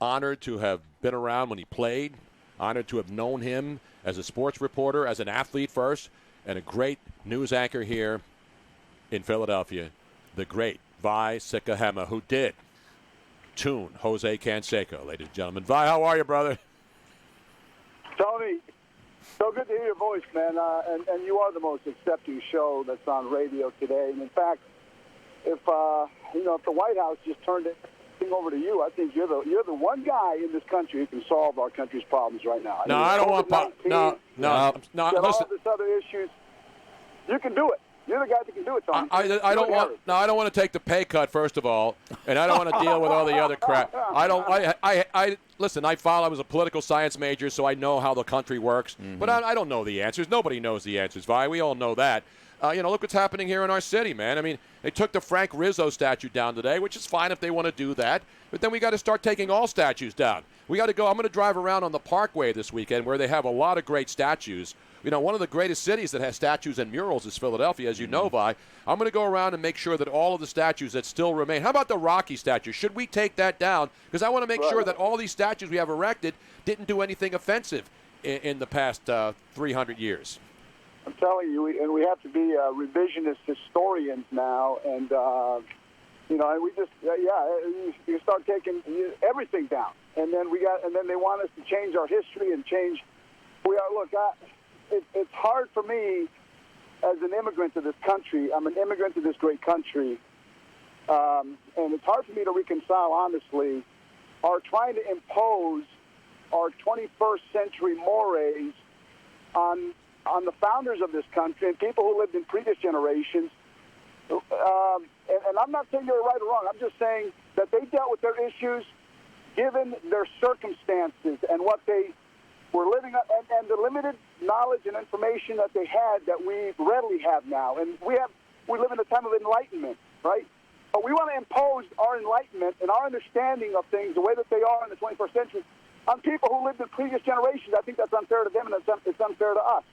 Honored to have been around when he played. Honored to have known him as a sports reporter, as an athlete first, and a great news anchor here in Philadelphia. The great Vai Sikahema, who did tune Jose Canseco, ladies and gentlemen. Vi, how are you, brother? Tony, so good to hear your voice, man. And you are the most accepting show that's on radio today. And in fact, if the White House just turned everything over to you, I think you're the one guy in this country who can solve our country's problems right now. No, I don't want no. Listen, all this other issues. You can do it. You're the guy that can do it, Tony. I don't want to take the pay cut, first of all, and I don't want to deal with all the other crap. Listen, I was a political science major, so I know how the country works, but I don't know the answers. Nobody knows the answers, Vi. We all know that. Look what's happening here in our city, man. I mean, they took the Frank Rizzo statue down today, which is fine if they want to do that, but then we got to start taking all statues down. We got to go. I'm going to drive around on the Parkway this weekend where they have a lot of great statues. One of the greatest cities that has statues and murals is Philadelphia, as you know, Vi. I'm going to go around and make sure that all of the statues that still remain. How about the Rocky statue? Should we take that down? Because I want to make sure that all these statues we have erected didn't do anything offensive in the past 300 years. I'm telling you, and we have to be revisionist historians now, and and we just you start taking everything down, and then they want us to change our history and change. It's hard for me as an immigrant to this country. I'm an immigrant to this great country, and it's hard for me to reconcile, honestly, our trying to impose our 21st century mores on the founders of this country and people who lived in previous generations. And I'm not saying they're right or wrong. I'm just saying that they dealt with their issues given their circumstances and what they were living up, and the limited knowledge and information that they had that we readily have now. And we live in a time of enlightenment, right? But we want to impose our enlightenment and our understanding of things the way that they are in the 21st century on people who lived in previous generations. I think that's unfair to them, and it's unfair to us.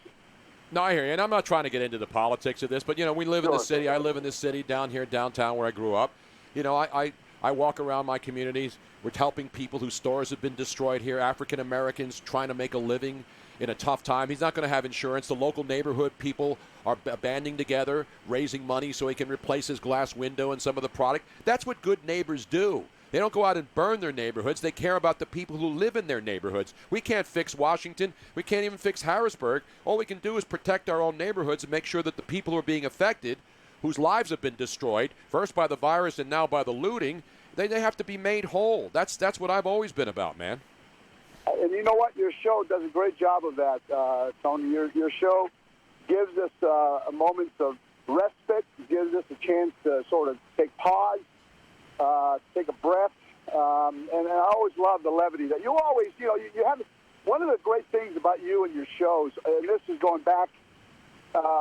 No, I hear you, and I'm not trying to get into the politics of this, but, we live in the city. I live in this city down here, downtown, where I grew up. I walk around my communities. We're helping people whose stores have been destroyed here, African Americans trying to make a living in a tough time. He's not going to have insurance. The local neighborhood people are banding together, raising money so he can replace his glass window and some of the product. That's what good neighbors do. They don't go out and burn their neighborhoods. They care about the people who live in their neighborhoods. We can't fix Washington. We can't even fix Harrisburg. All we can do is protect our own neighborhoods and make sure that the people who are being affected, whose lives have been destroyed, first by the virus and now by the looting, they have to be made whole. That's what I've always been about, man. And you know what? Your show does a great job of that, Tony. Your show gives us a moments of respite, gives us a chance to sort of take pause, take a breath. And I always love the levity that you always, you have. One of the great things about you and your shows, and this is going back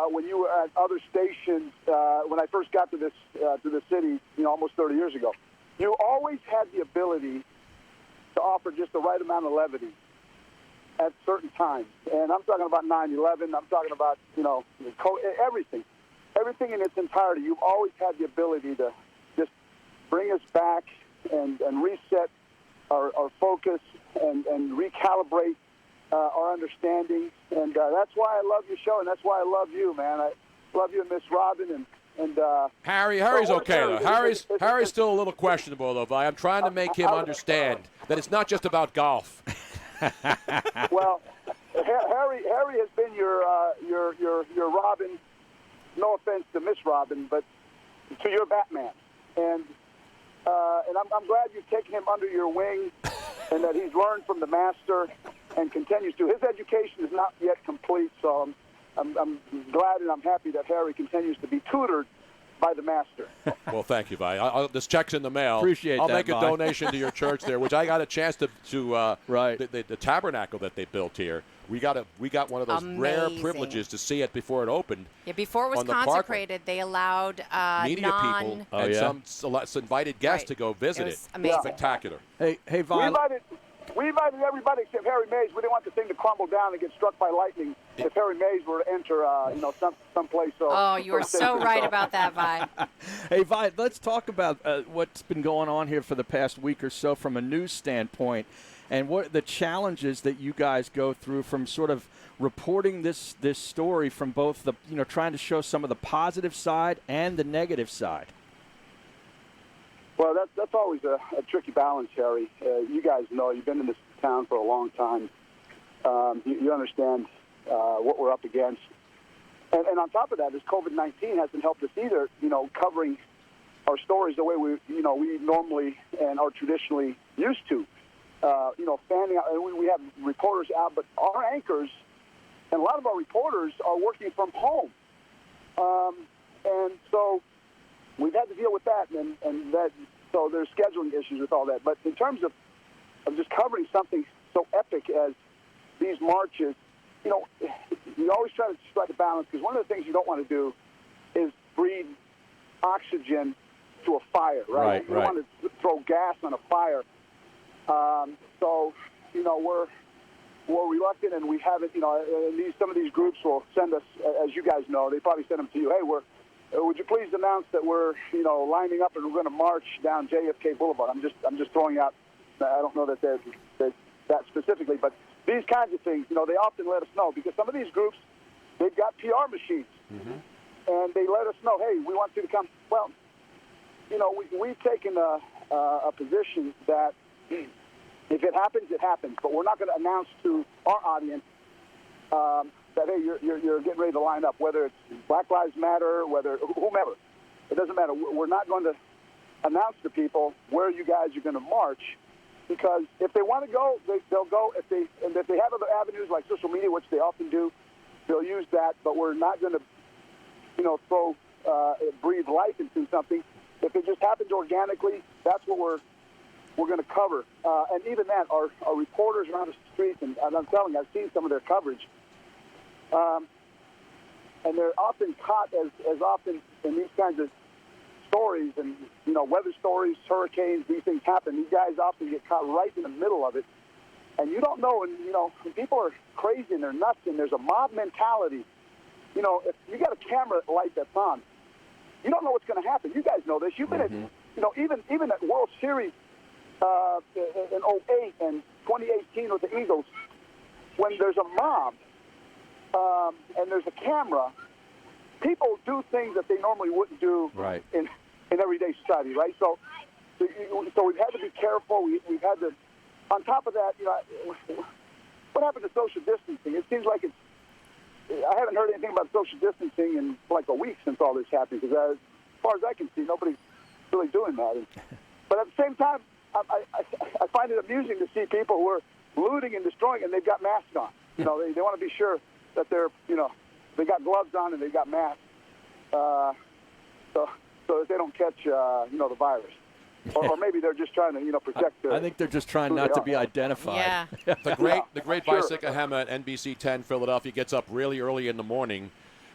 when you were at other stations, when I first got to the city, almost 30 years ago. You always had the ability to offer just the right amount of levity at certain times. And I'm talking about 9/11. I'm talking about, everything. Everything in its entirety. You've always had the ability to just bring us back and reset our focus and recalibrate our understanding. And that's why I love your show, and that's why I love you, man. I love you and Miss Robin and Harry's okay, though. Harry's still a little questionable, though, Vi. I'm trying to make him understand that it's not just about golf. Well, Harry has been your Robin. No offense to Miss Robin, but to your Batman. And I'm glad you've taken him under your wing, and that he's learned from the master and continues to. His education is not yet complete, so I'm glad and I'm happy that Harry continues to be tutored by the master. Well, thank you, Vi. This check's in the mail. Appreciate I'll that, make a Vi. donation to your church there, which I got a chance to right. The tabernacle that they built here. We got one of those rare privileges to see it before it opened. Yeah, before it was consecrated, they allowed media people and some invited guests to go visit it. Amazing. Spectacular. Hey, Vi. We invited everybody except Harry Mays. We didn't want the thing to crumble down and get struck by lightning if Harry Mays were to enter, some place. Oh, you are so right about that, Vi. Hey, Vi, let's talk about what's been going on here for the past week or so from a news standpoint, and what the challenges that you guys go through from sort of reporting this story from both the, trying to show some of the positive side and the negative side. Well, that's always a tricky balance, Harry. You guys know, you've been in this town for a long time. You understand what we're up against. And on top of that, this COVID-19 hasn't helped us either, covering our stories the way we normally and are traditionally used to. Fanning out, and we have reporters out, but our anchors and a lot of our reporters are working from home. And so we've had to deal with that, and that. So there's scheduling issues with all that. But in terms of just covering something so epic as these marches, you always try to strike a balance, because one of the things you don't want to do is breathe oxygen to a fire, right? You don't want to throw gas on a fire. So we're reluctant, and we haven't. Some of these groups will send us, as you guys know, they probably send them to you. Hey, would you please announce that we're, lining up and we're going to march down JFK Boulevard? I'm just throwing out. I don't know that specifically, but these kinds of things, they often let us know, because some of these groups, they've got PR machines, and they let us know, hey, we want you to come. Well, we've taken a position that if it happens, it happens, but we're not going to announce to our audience that, hey, you're getting ready to line up, whether it's Black Lives Matter, whether whomever. It doesn't matter. We're not going to announce to people where you guys are going to march, because if they want to go, they'll go. If they have other avenues like social media, which they often do, they'll use that. But we're not going to, breathe life into something. If it just happens organically, that's what we're going to cover. And even that, our reporters around the streets, and I'm telling you, I've seen some of their coverage. And they're often caught as often in these kinds of stories, and weather stories, hurricanes, these things happen. These guys often get caught right in the middle of it, and you don't know. And when people are crazy and they're nuts, and there's a mob mentality. If you got a camera light that's on, you don't know what's going to happen. You guys know this. You've been at, even at World Series in 2008 and 2018 with the Eagles, when there's a mob. And there's a camera, people do things that they normally wouldn't do in everyday society, right? So we've had to be careful. We've had to, on top of that, what happened to social distancing? It seems like I haven't heard anything about social distancing in like a week since all this happened, because as far as I can see, nobody's really doing that. But at the same time, I find it amusing to see people who are looting and destroying, and they've got masks on. They want to be sure that they're, they got gloves on and they've got masks, so that they don't catch, the virus. Or maybe they're just trying to, protect. I think they're just trying not to be identified. Yeah. The great Vai Sikahema at NBC 10 Philadelphia gets up really early in the morning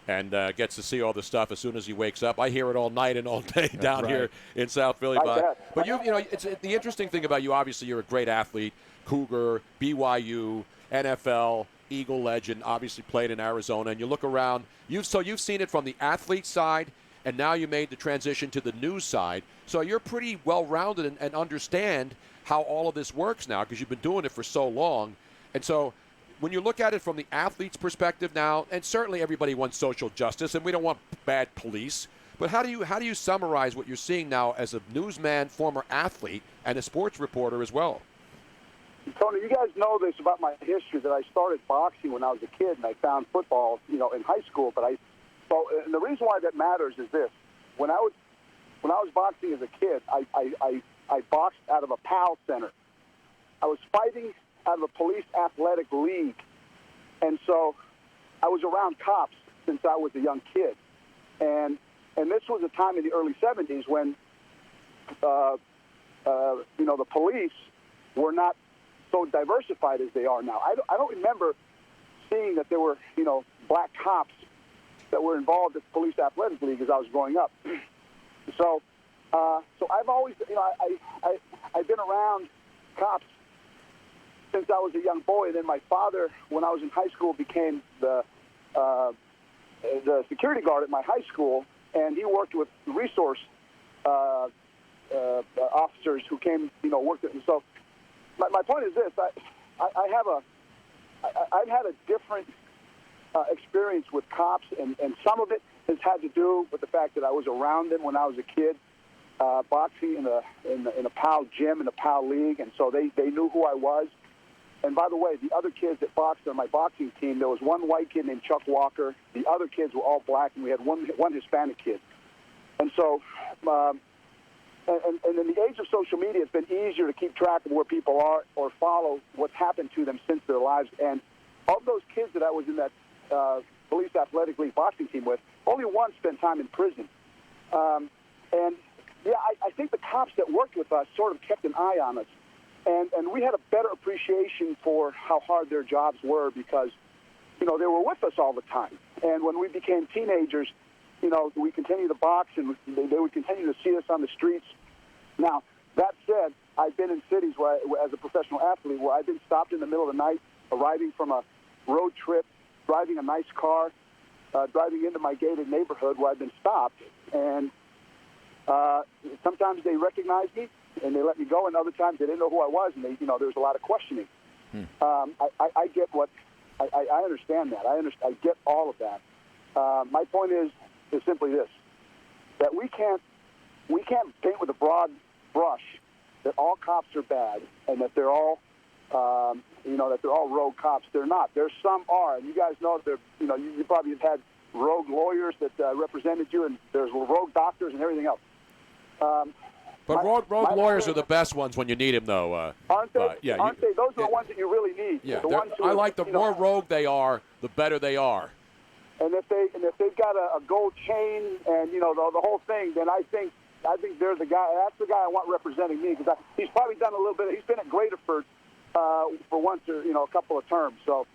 and gets to see all the stuff as soon as he wakes up. I hear it all night and all day down here in South Philly. But it's the interesting thing about you. Obviously, you're a great athlete, Cougar, BYU, NFL. Eagle legend, obviously played in Arizona, and you look around, you've seen it from the athlete side, and now you made the transition to the news side, so you're pretty well-rounded and understand how all of this works now, because you've been doing it for so long. And so when you look at it from the athlete's perspective now, and certainly everybody wants social justice, and we don't want bad police, but how do you summarize what you're seeing now as a newsman, former athlete, and a sports reporter as well? Tony, you guys know this about my history, that I started boxing when I was a kid, and I found football, in high school. And the reason why that matters is this: when I was boxing as a kid, I boxed out of a PAL center. I was fighting out of a police athletic league, and so I was around cops since I was a young kid. And this was a time in the early '70s when the police were not so diversified as they are now. I don't remember seeing that there were, black cops that were involved at the Police Athletic League as I was growing up. So I've always, I've been around cops since I was a young boy. Then my father, when I was in high school, became the security guard at my high school, and he worked with resource officers who came, worked at. And so my point is this: I've had a different experience with cops, and some of it has had to do with the fact that I was around them when I was a kid, boxing in a PAL gym, in a PAL league, and so they knew who I was. And by the way, the other kids that boxed on my boxing team, there was one white kid named Chuck Walker. The other kids were all black, and we had one Hispanic kid. And so, and in the age of social media, it's been easier to keep track of where people are or follow what's happened to them since their lives. And of those kids that I was in that police athletic league boxing team with, only one spent time in prison. And yeah, I think the cops that worked with us sort of kept an eye on us. And we had a better appreciation for how hard their jobs were because, they were with us all the time. And when we became teenagers, we continued to box and they would continue to see us on the streets. Now, that said, I've been in cities where, as a professional athlete, where I've been stopped in the middle of the night, arriving from a road trip, driving a nice car, driving into my gated neighborhood where I've been stopped. And sometimes they recognize me and they let me go, and other times they didn't know who I was, and there was a lot of questioning. I get what I understand that. I get all of that. My point is simply this: that we can't paint with a broad brush that all cops are bad and that they're all that they're all rogue cops. They're not. There's some are, and you guys know that you probably have had rogue lawyers that represented you, and there's rogue doctors and everything else. But rogue lawyers are the best ones when you need them, though. Aren't they? Yeah, aren't they? Those are the ones that you really need. Yeah, the ones who I like the more rogue they are, the better they are. And if they've got a gold chain and the whole thing, then I think they're the guy. That's the guy I want representing me because he's probably done a little bit. He's been at Graterford for once or a couple of terms. So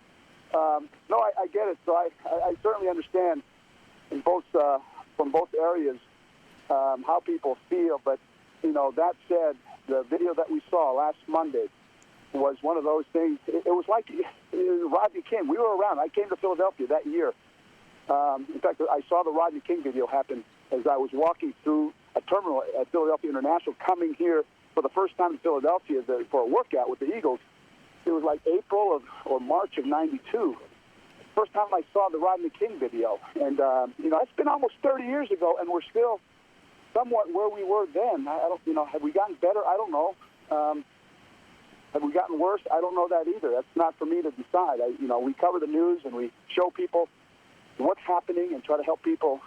no, I get it. So I certainly understand in both from both areas how people feel, but. That said, the video that we saw last Monday was one of those things. It was like Rodney King. We were around. I came to Philadelphia that year. In fact, I saw the Rodney King video happen as I was walking through a terminal at Philadelphia International, coming here for the first time in Philadelphia for a workout with the Eagles. It was like April or March of '92. First time I saw the Rodney King video. And, it's been almost 30 years ago, and we're still somewhat where we were then. I don't, have we gotten better? I don't know. Have we gotten worse? I don't know that either. That's not for me to decide. We cover the news and we show people what's happening and try to help people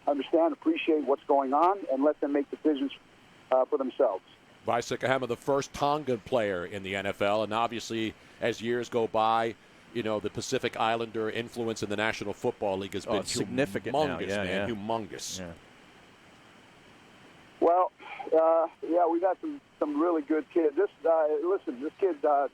understand, appreciate what's going on, and let them make decisions for themselves. Vai Sikahema, the first Tongan player in the NFL, and obviously as years go by, the Pacific Islander influence in the National Football League has been significant humongous, now. man, humongous. Yeah. Well, we've got some really good kids. This kid, Tua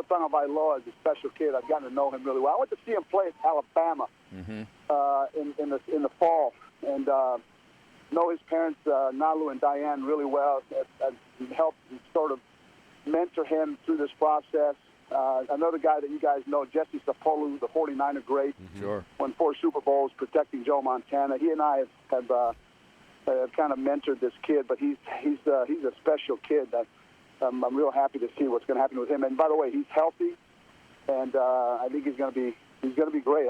Tagovailoa, is a special kid. I've gotten to know him really well. I went to see him play at Alabama in the fall, and know his parents, Nalu and Diane, really well. I've helped sort of mentor him through this process. Another guy that you guys know, Jesse Sapolu, the 49er great, Sure. won 4 Super Bowls protecting Joe Montana. He and I have kind of mentored this kid, but he's a special kid. I'm real happy to see what's going to happen with him. And by the way, he's healthy, and I think he's going to be great.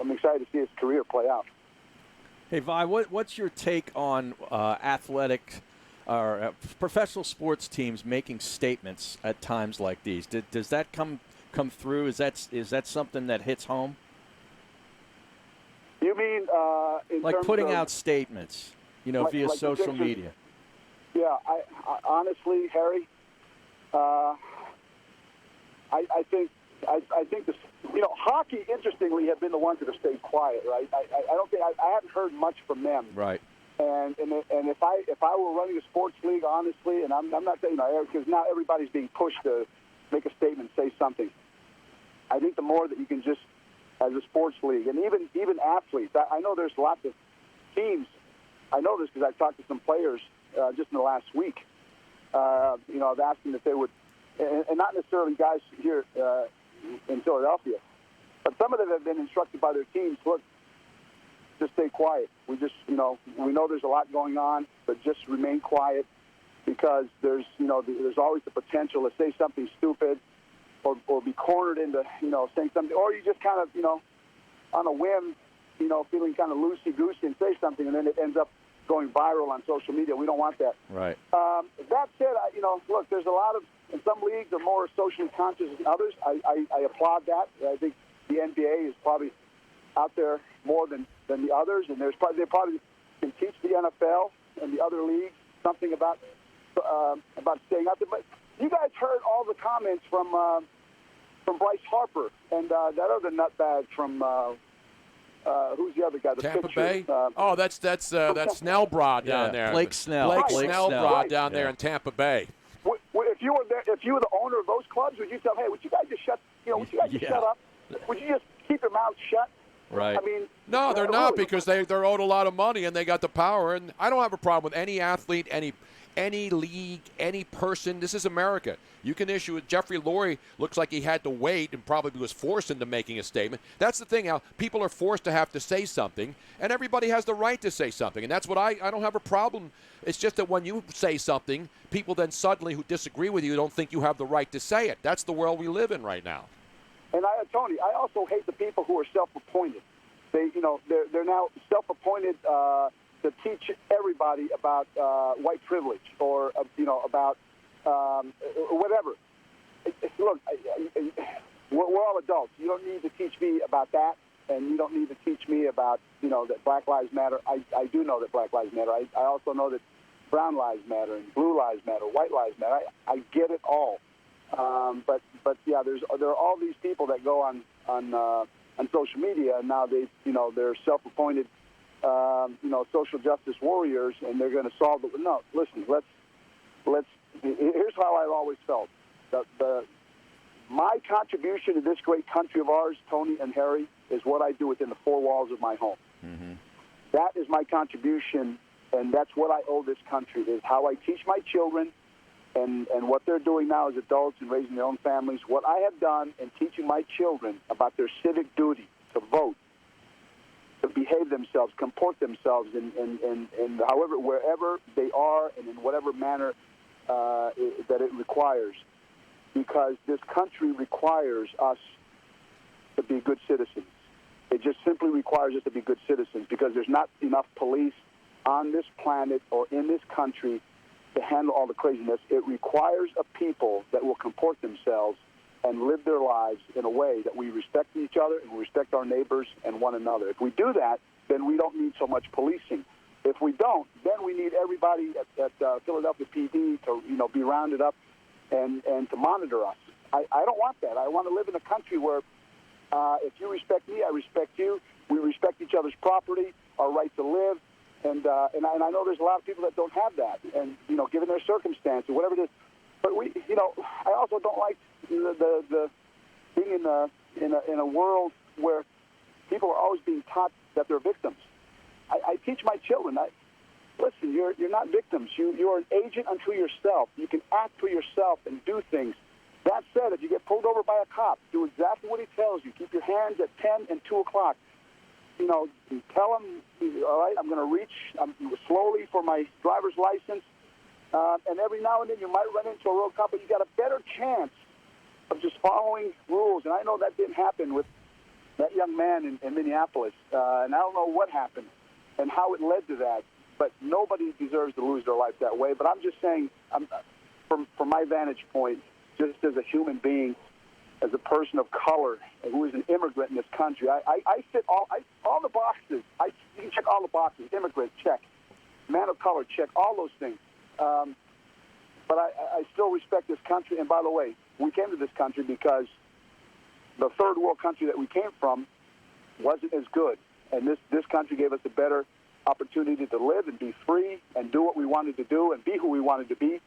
I'm excited to see his career play out. Hey, Vi, what's your take on athletic or professional sports teams making statements at times like these? Does that come through? Is that something that hits home? You mean in like terms putting of, out statements, via social media? Yeah, I honestly, Harry, I think this. Hockey, interestingly, have been the ones that have stayed quiet, right? I don't think I haven't heard much from them. Right. And if I were running a sports league, honestly, and I'm not saying because now everybody's being pushed to make a statement, say something. I think the more that you can just, as a sports league, and even athletes, I know there's lots of teams. I know this because I've talked to some players just in the last week. I've asked them if they would and not necessarily guys here in Philadelphia, but some of them have been instructed by their teams, look, just stay quiet. We just, we know there's a lot going on, but just remain quiet because there's always the potential to say something stupid or be cornered into, saying something, or you just kind of, on a whim, feeling kind of loosey-goosey and say something, and then it ends up going viral on social media. We don't want that. Right. That said, look, there's a lot of, in some leagues are more socially conscious than others. I applaud that. I think the NBA is probably out there more than the others, and they probably can teach the NFL and the other leagues something about staying out there. But you guys heard all the comments from Bryce Harper and that other nutbag from who's the other guy? The Tampa pitcher. Bay. That's Snellbrod down there. Blake Snell. Blake Blake Snellbrod Snell. down there in Tampa Bay. If you were there, if you were the owner of those clubs, would you tell them, hey, would you guys just shut? Would you guys just shut up? Would you just keep your mouth shut? Right. I mean, No, they're not because they're owed a lot of money and they got the power. And I don't have a problem with any athlete, any league, any person. This is America. You can issue it. Jeffrey Lurie looks like he had to wait and probably was forced into making a statement. That's the thing, Al. People are forced to have to say something, and everybody has the right to say something. And that's what I don't have a problem. It's just that when you say something, people then suddenly who disagree with you don't think you have the right to say it. That's the world we live in right now. And Tony, I also hate the people who are self-appointed. They're now self-appointed to teach everybody about white privilege or about whatever. Look, we're all adults. You don't need to teach me about that, and you don't need to teach me about that Black Lives Matter. I do know that Black Lives Matter. I also know that brown lives matter and blue lives matter, white lives matter. I get it all. But yeah, there are all these people that go on social media, and now they're self-appointed social justice warriors, and they're going to solve it. No, listen, let's. Here's how I've always felt. My contribution to this great country of ours, Tony and Harry, is what I do within the four walls of my home. Mm-hmm. That is my contribution, and that's what I owe this country, is how I teach my children and what they're doing now as adults and raising their own families, what I have done in teaching my children about their civic duty to vote, to behave themselves, comport themselves in however, wherever they are and in whatever manner that it requires, because this country requires us to be good citizens. It just simply requires us to be good citizens because there's not enough police on this planet or in this country to handle all the craziness. It requires a people that will comport themselves and live their lives in a way that we respect each other and we respect our neighbors and one another. If we do that, then we don't need so much policing. If we don't, then we need everybody at Philadelphia PD to be rounded up and to monitor us. I don't want that. I want to live in a country where if you respect me, I respect you. We respect each other's property, our right to live, and I know there's a lot of people that don't have that, and given their circumstances, whatever it is. But I also don't like the being in a world where people are always being taught that they're victims. I teach my children. Listen, you're not victims. You are an agent unto yourself. You can act for yourself and do things. That said, if you get pulled over by a cop, do exactly what he tells you. Keep your hands at 10 and 2 o'clock. Tell him, all right, I'm going to reach slowly for my driver's license. And every now and then you might run into a road cop, but you got a better chance of just following rules. And I know that didn't happen with that young man in Minneapolis. And I don't know what happened and how it led to that. But nobody deserves to lose their life that way. But I'm just saying, from my vantage point, just as a human being, as a person of color who is an immigrant in this country, I fit all the boxes. You can check all the boxes. Immigrant, check. Man of color, check. All those things. But I still respect this country. And by the way, we came to this country because the third world country that we came from wasn't as good. And this country gave us a better opportunity to live and be free and do what we wanted to do and be who we wanted to be.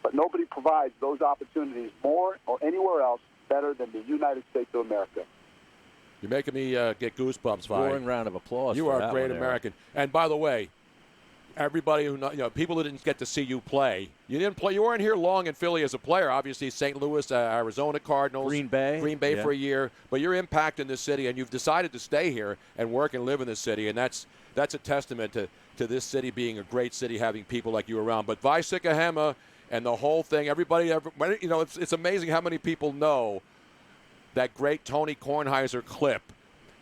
But nobody provides those opportunities more or anywhere else better than the United States of America. You're making me get goosebumps, Vi. Roaring round of applause. You for are that a great one, American. And by the way, everybody who people who didn't get to see you play. You didn't play. You weren't here long in Philly as a player. Obviously, St. Louis, Arizona Cardinals, Green Bay yeah. for a year. But your impact in this city, and you've decided to stay here and work and live in this city, and that's a testament to this city being a great city, having people like you around. But Vai Sikahema and the whole thing, everybody, it's amazing how many people know that great Tony Kornheiser clip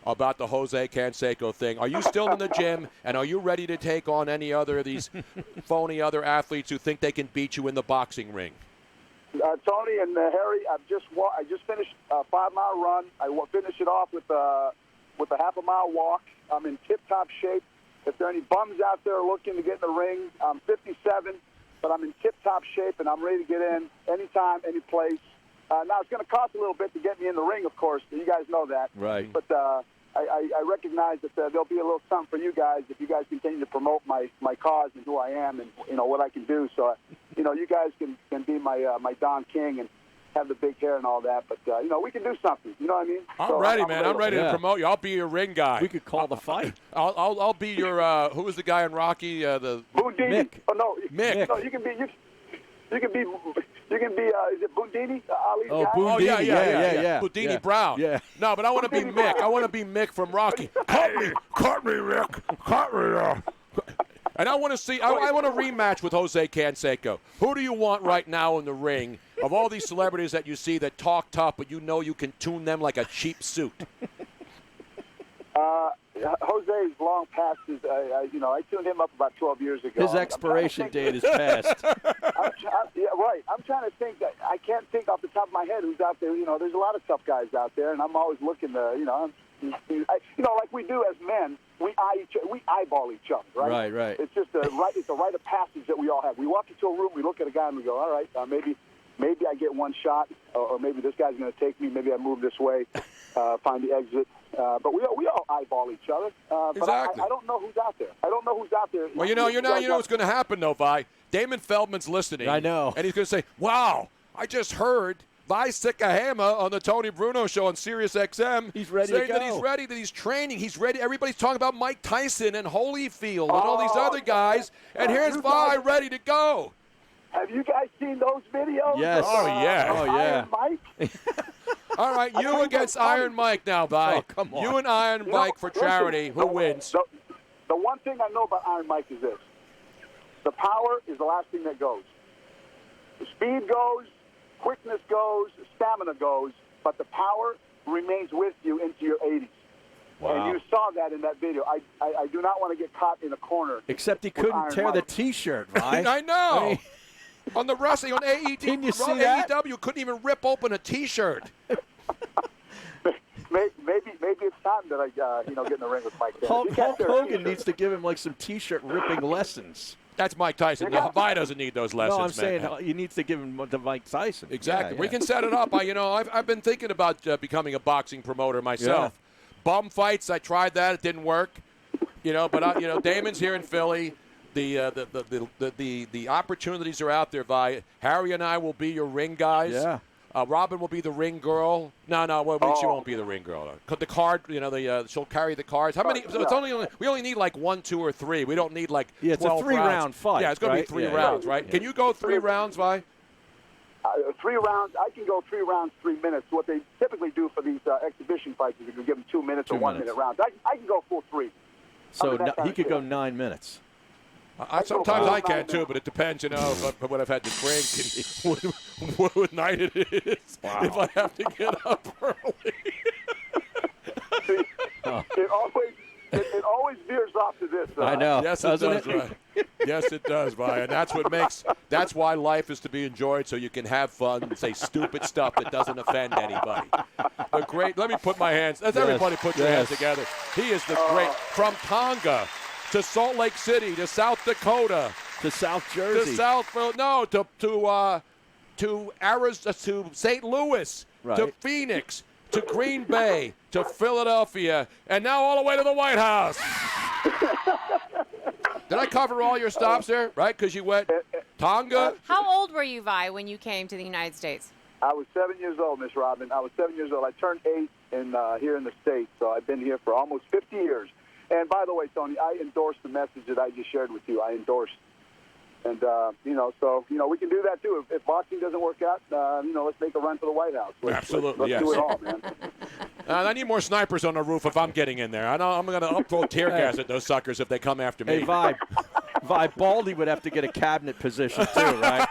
about the Jose Canseco thing. Are you still in the gym, and are you ready to take on any other of these phony other athletes who think they can beat you in the boxing ring? Tony and Harry, I just finished a 5-mile run. I will finish it off with a half-a-mile walk. I'm in tip-top shape. If there are any bums out there looking to get in the ring, I'm 57, but I'm in tip-top shape, and I'm ready to get in anytime, any place. Now, it's going to cost a little bit to get me in the ring, of course. You guys know that. Right. But I recognize that there'll be a little something for you guys if you guys continue to promote my cause and who I am and, what I can do. So, you guys can be my Don King and have the big hair and all that. But, we can do something. You know what I mean? I'm ready, man. I'm ready to promote you. I'll be your ring guy. We could call the fight. I'll be your who was the guy in Rocky? The Mick. Oh, no. Mick. No, you can be is it Bundini? Ali's guy? Oh, yeah. Bundini yeah. Brown. Yeah. No, but I want to be Mick. I want to be Mick from Rocky. Cut me, Mick. Cut me. And I want to see. I want a rematch with Jose Canseco. Who do you want right now in the ring of all these celebrities that you see that talk tough, but you can tune them like a cheap suit? Jose is long past his. I tuned him up about 12 years ago. His expiration date is passed. Right. I'm trying to think. I can't think off the top of my head who's out there. There's a lot of tough guys out there, and I'm always looking to. Like we do as men, we eyeball each other, right? Right. It's just it's a rite of passage that we all have. We walk into a room, we look at a guy, and we go, all right, maybe I get one shot, or maybe this guy's going to take me. Maybe I move this way, find the exit. But we all eyeball each other. Exactly. But I don't know who's out there. Well, you know what's going to happen, though, Vi. Damon Feldman's listening. I know. And he's going to say, wow, I just heard Vai Sikahema on the Tony Bruno show on Sirius XM. He's ready to go. That he's ready, that he's training. He's ready. Everybody's talking about Mike Tyson and Holyfield and all these other guys. And here's Vi ready to go. Have you guys seen those videos? Yes. Oh, yeah. Iron Mike? All right, you against Iron Mike now, Vi. Oh, come on. You and Iron Mike for charity. Who wins? The one thing I know about Iron Mike is this. The power is the last thing that goes. The speed goes, quickness goes, stamina goes, but the power remains with you into your 80s. Wow. And you saw that in that video. I do not want to get caught in a corner. Except he couldn't tear the T-shirt, right? I know. On the wrestling, on AEW, Didn't you see that? AEW couldn't even rip open a T-shirt. Maybe it's time that I get in the ring with Mike. Hulk Hogan needs to give him some T-shirt ripping lessons. That's Mike Tyson. No, Vi doesn't need those lessons, No, I'm man. saying he needs to give him to Mike Tyson. Exactly. Yeah. We can set it up. I've been thinking about becoming a boxing promoter myself. Yeah. Bum fights, I tried that. It didn't work. But Damon's here in Philly. The opportunities are out there, Vi. Harry and I will be your ring guys. Yeah. Robin will be the ring girl. No, she won't be the ring girl. The card, she'll carry the cards. How many? So it's we only need like 1, 2, or 3. We don't need like 12 it's a 3-round fight. Yeah, it's going to be 3 rounds, right? Yeah. Can you go 3 rounds, Vi? 3 rounds. I can go 3 rounds, 3 minutes. What they typically do for these exhibition fights is you can give them 2 minutes or 1 minute rounds. I can go full 3. So he could go 9 minutes. Sometimes I can too, but it depends, what I've had to drink and what night it is. Wow. If I have to get up early. It always veers off to this. I know. Yes, it does. Right. Yes, it does, Vi. And that's why life is to be enjoyed, so you can have fun and say stupid stuff that doesn't offend anybody. But great. Let me put my hands. Everybody put your hands together. He is the great. From Tonga to Salt Lake City to South Dakota to South Jersey to Arizona, to St. Louis, to Phoenix, to Green Bay, to Philadelphia, and now all the way to the White House. Did I cover all your stops there? Right? Because you went Tonga. How old were you, Vi, when you came to the United States? I was 7 years old, Miss Robin. I was 7 years old. I turned 8 here in the States, so I've been here for almost 50 years. And by the way, Tony, I endorse the message that I just shared with you. I endorse. And, so we can do that, too. If boxing doesn't work out, let's make a run for the White House. Absolutely, let's yes. do it all, man. I need more snipers on the roof if I'm getting in there. I'm going to throw tear gas at those suckers if they come after me. Hey, Vi, Baldy would have to get a cabinet position, too, right?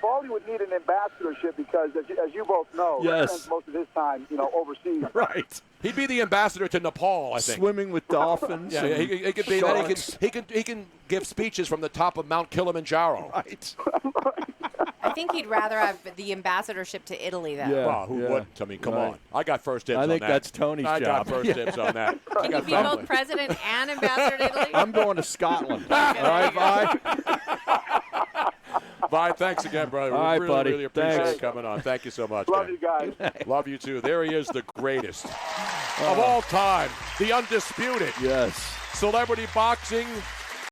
Baldy would need an ambassadorship because, as you both know, he spends most of his time, overseas. Right. He'd be the ambassador to Nepal, I think. Swimming with dolphins. Yeah, he could be that. He can give speeches from the top of Mount Kilimanjaro. Right. I think he'd rather have the ambassadorship to Italy, though. Yeah. Well, who wouldn't? I mean, come on. I got first dibs I on think that. that's Tony's I job. got first dibs on that. Can you be both president and ambassador to Italy? I'm going to Scotland. All right, Vi? Vi, thanks again, brother. All right, really, buddy. really appreciate Thanks. you coming on. Thank you so much. Love man. you guys. Love you, too. There he is, the greatest of all time, the undisputed Yes. celebrity boxing